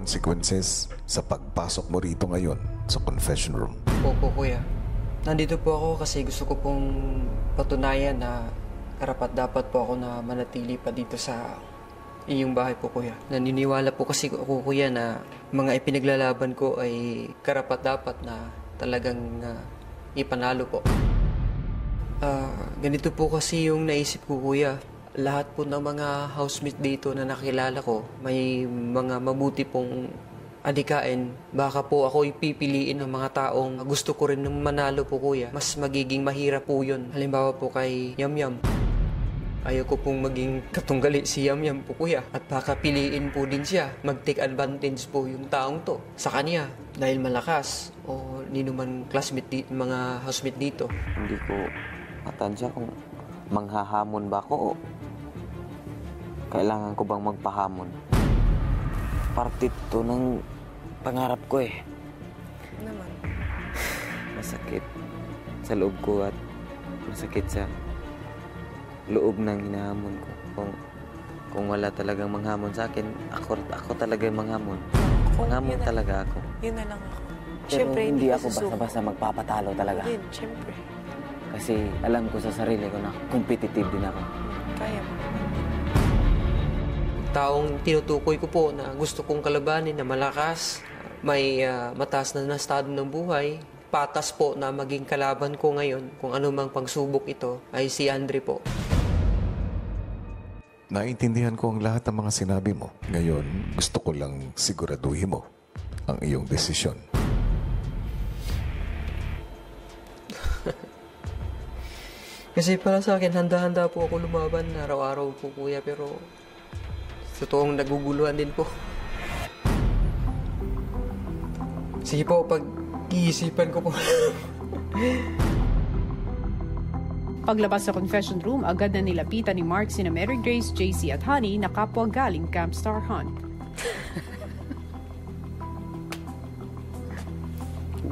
consequences sa pagpasok mo rito ngayon sa confession room. Opo, kuya. Nandito po ako kasi gusto ko pong patunayan na karapat-dapat po ako na manatili pa dito sa iyong bahay po, kuya. Naniniwala po kasi ako, kuya, na mga ipinaglalaban ko ay karapat-dapat na talagang ipanalo po. Ganito po kasi yung naisip ko, kuya. Lahat po ng mga housemate dito na nakilala ko, may mga mabuti pong adikain. Baka po ako ipipiliin ng mga taong gusto ko rin manalo po, kuya. Mas magiging mahirap po yun. Halimbawa po kay Yamyam. Ayaw ko pong maging katunggali si Yamyam po, kuya. At baka piliin po din siya. Mag-take advantage po yung taong to sa kanya. Dahil malakas o ninuman classmate mga housemate dito. Hindi ko matansya kung manghahamon ba ako o kailangan ko bang magpahamon. Parte to ng pangarap ko eh. Naman. Masakit sa loob ko at masakit sa loob ng hinahamon ko. Kung wala talagang manghamon sa akin, ako talaga yung manghamon. Manghamon talaga ako. Yun na lang ako. Pero Siyempre, hindi ka ako susuko. basta-basta magpapatalo talaga. Yun, siyempre. Kasi alam ko sa sarili ko na competitive din ako. Kaya mo. Taong tinutukoy ko po na gusto kong kalabanin na malakas, may mataas na estado ng buhay, patas po na maging kalaban ko ngayon, kung ano mang pagsubok ito, ay si Andre po. Naintindihan ko ang lahat ng mga sinabi mo. Ngayon, gusto ko lang siguraduhin mo ang iyong desisyon. Kasi para sa akin, handa-handa po ako lumaban na araw-araw po, kuya, pero totoong naguguluhan din po. Sige po, pag-iisipan ko po. Paglabas sa confession room, agad na nilapitan ni Mark sina Mary Grace, JC at Honey na kapwa galing Camp Star Hunt.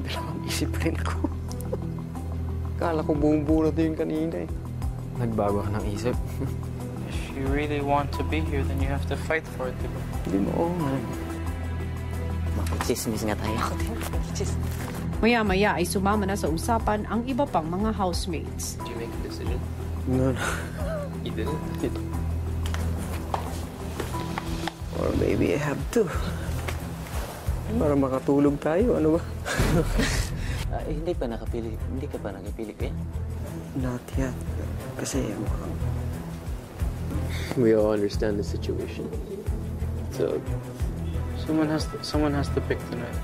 Dalawang isip rin ako. Kala ko buong-buo na ito yung kanina eh. Nagbago ka ng isip. If you really want to be here, then you have to fight for it, diba? Hindi mo, oo nga. Makichismis nga tayo. Ako din, just... Maya-maya ay sumama na sa usapan ang iba pang mga housemates. Did you make a decision? No. You didn't? Or maybe I have to. Para makatulog tayo, ano ba? Hindi pa nakapili. Hindi ka pa nakapili, kuya? Not yet. Kasi We all understand the situation. So, Someone has to pick tonight.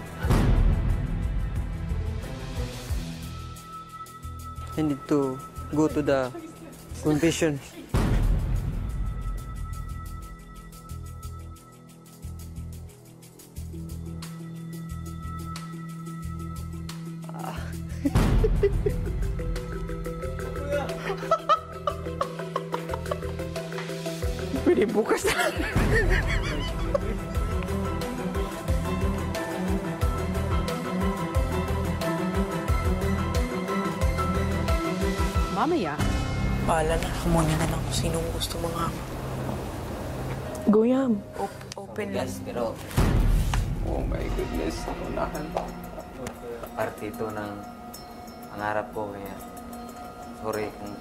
I need to go to the confession. Pwede bukas na. Mamaya, Bahala na. Muna na lang kung sinong gusto mga... Goyam. Open lang. Pero Oh my goodness. Unahan. parte ito ng pangarap ko kaya sorry kung